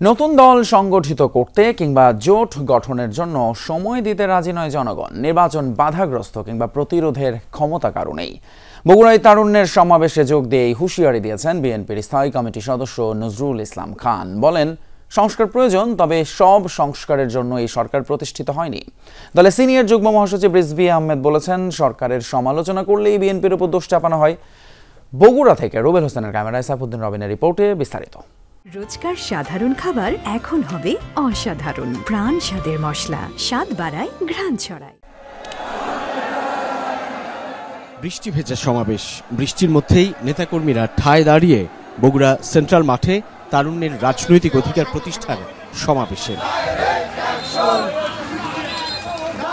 নতুন দল সংগঠিত করতে কিংবা জোট গঠনের জন্য সময় দিতে রাজি নয় জনগণ। নির্বাচন বাধাগ্রস্ত কিংবা প্রতিরোধের ক্ষমতা কারণেই। বগুড়ায় তারুণ্যের সমাবেশে যোগ দিয়ে হুঁশিয়ারি দিয়েছেন বিএনপির স্থায়ী কমিটি সদস্য নজরুল ইসলাম খান। বলেন, সংস্কার প্রয়োজন, তবে সব সংস্কারের জন্য এই সরকার প্রতিষ্ঠিত হয়নি। দলের সিনিয়র যুগ্ম মহাসচিব রিজভী আহমেদ বলেছেন, সরকারের সমালোচনা করলেই বিএনপির উপর দোষ চাপানো হয়। বগুড়া থেকে রুবেল হোসেনের ক্যামেরায় সাইফুদ্দিন রবিনের রিপোর্টে বিস্তারিত। রোজকার সাধারণ খাবার এখন হবে অসাধারণ। প্রাণ স্বাদের মশলা, স্বাদ বাড়ায়, ঘ্রাণ ছড়ায়। বৃষ্টি ভেজা সমাবেশ। বৃষ্টির মধ্যেই নেতাকর্মীরা ঠায় দাঁড়িয়ে বগুড়া সেন্ট্রাল মাঠে তারুণ্যের রাজনৈতিক অধিকার প্রতিষ্ঠার সমাবেশে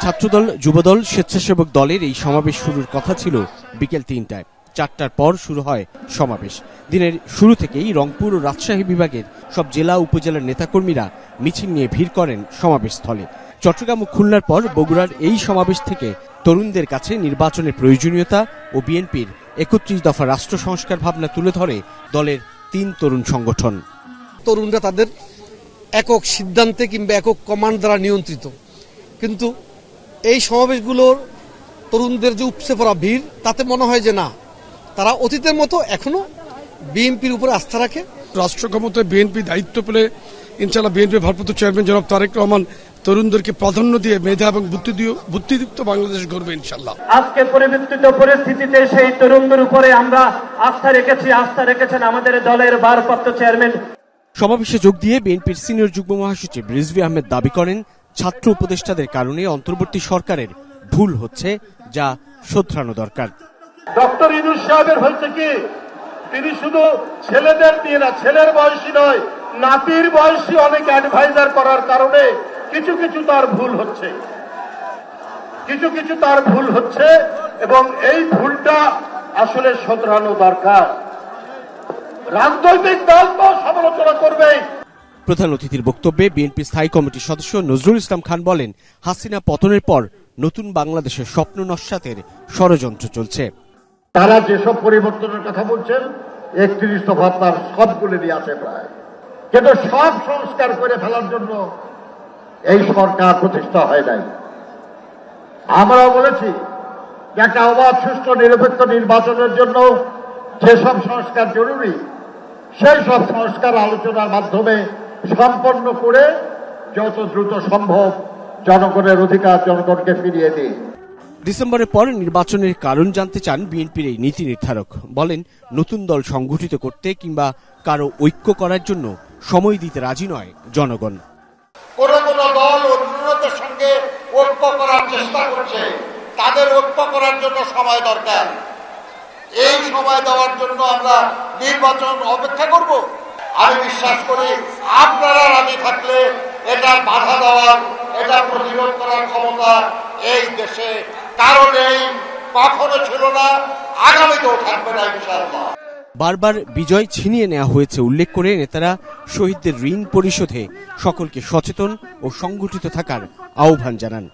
ছাত্রদল, যুবদল, স্বেচ্ছাসেবক দলের এই সমাবেশ শুরুর কথা ছিল বিকেল ৩টায়। ৪টার পর শুরু হয় সমাবেশ। দিনের শুরু থেকেই রংপুর ও রাজশাহী বিভাগের সব জেলা উপজেলার নেতাকর্মীরা মিছিল নিয়ে ভিড় করেন সমাবেশস্থলে। চট্টগ্রাম ও খুলনার পর বগুড়ার এই সমাবেশ থেকে তরুণদের কাছে নির্বাচনের প্রয়োজনীয়তা ও বিএনপির ৩১ দফা রাষ্ট্র সংস্কার ভাবনা তুলে ধরে দলের ৩ তরুণ সংগঠন। তরুণরা তাদের একক সিদ্ধান্তে কিংবা একক কমান্ড দ্বারা নিয়ন্ত্রিত, কিন্তু এই সমাবেশগুলোর তরুণদের যে উপচে পড়া ভিড়, তাতে মনে হয় যে না, তারা অতীতের মতো এখনো বিএনপির উপরে আস্থা রাখে। রাষ্ট্র ক্ষমতায় বিএনপি দায়িত্ব পেলে ইনশাআল্লাহ বিএনপি ভারপ্রাপ্ত চেয়ারম্যান জনাব তারেক রহমান তরুণদেরকে প্রাধান্য দিয়ে মেধা এবং বুদ্ধিদীপ্ত বাংলাদেশ গড়বে ইনশাআল্লাহ। আজকে পরিবর্তিত পরিস্থিতিতে সেই তরুণদের উপরে আমরা আস্থা রেখেছেন আমাদের দলের ভারপ্রাপ্ত চেয়ারম্যান। সমাবেশে যোগ দিয়ে বিএনপির সিনিয়র যুগ্ম মহাসচিব রিজভী আহমেদ দাবি করেন, ছাত্র উপদেষ্টাদের কারণে অন্তর্বর্তী সরকারের ভুল হচ্ছে, যা শোধরানো দরকার। ডক্টর ইউনূস সাহেবের হয়েছে কি, তিনি শুধু ছেলেদের দিয়ে না, ছেলের বয়সী নয়, নাতির বয়সী অনেক অ্যাডভাইজার করার কারণে কিছু কিছু তার ভুল হচ্ছে এবং এই ভুলটা আসলে শোধরানো দরকার। রাজনৈতিক দল তো সমালোচনা করবেই। প্রধান অতিথির বক্তব্যে বিএনপি স্থায়ী কমিটির সদস্য নজরুল ইসলাম খান বলেন, হাসিনা পতনের পর নতুন বাংলাদেশের স্বপ্ন নস্যাতের ষড়যন্ত্র চলছে। তারা যেসব পরিবর্তনের কথা বলছেন, ৩১ দফা তার সবগুলো দিয়ে আছে প্রায়, কিন্তু সব সংস্কার করে ফেলার জন্য এই সরকার প্রতিষ্ঠা হয় নাই। আমরাও বলেছি যে একটা অবাধ, সুষ্ঠু, নিরপেক্ষ নির্বাচনের জন্য যেসব সংস্কার জরুরি, সেই সব সংস্কার আলোচনার মাধ্যমে সম্পন্ন করে যত দ্রুত সম্ভব জনগণের অধিকার জনগণকে ফিরিয়ে দিই। ডিসেম্বরের পর নির্বাচনের কারণ জানতে চান বিএনপির এই নীতি নির্ধারক। বলেন, নতুন দল সংগঠিত করতে কিংবা কারো ঐক্য করার জন্য সময় দিতে রাজি নয় জনগণ। কোন দল অন্যদের সঙ্গে ঐক্য করার চেষ্টা করছে, তাদের ঐক্য করার জন্য সময় দরকার। এই সময় দেওয়ার জন্য আমরা নির্বাচন অপেক্ষা করব? আমি বিশ্বাস করি আপনারা রাজি থাকলে এটা বাধা দেওয়ার, এটা প্রতিরোধ করার ক্ষমতা এই দেশে কারণ এই কখনো ছিল না, আগামীতেও থাকবে না ইনশাআল্লাহ। বারবার বিজয় ছিনিয়ে নেওয়া হয়েছে উল্লেখ করে নেতারা শহীদদের ঋণ পরিশোধে সকলকে সচেতন ও সংগঠিত থাকার আহ্বান জানান।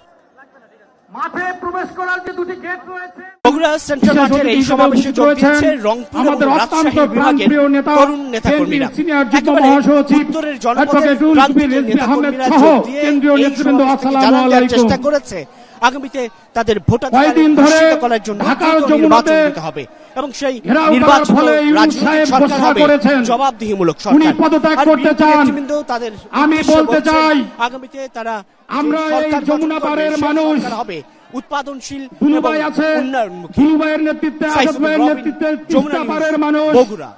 মাঠে প্রবেশ করার যে দুটি গেট রয়েছে, বগুড়া সেন্ট্রাল মাঠের এই সমাবেশে যোগ দিয়েছে রংপুর ও রাজশাহী বিভাগের তরুণ নেতাকর্মীরা। একেবারে উত্তরের জনপদের প্রান্তিকের নেতাকর্মীরা যোগ দিয়ে এই সমাবেশকে জানান দেওয়ার চেষ্টা করেছে আগামীতে তাদের ভোটাধিকার নিশ্চিত করার জন্য নির্বাচন দিতে হবে এবং সেই নির্বাচন রাজনৈতিক সরকার হবে, জবাবদিহিমূলক সরকার। আমি বলতে চাই, আগামীতে তারা আমরা এই যমুনা পাড়ের মানুষ হবে উৎপাদনশীল উন্নয়নমুখী। বগুড়া।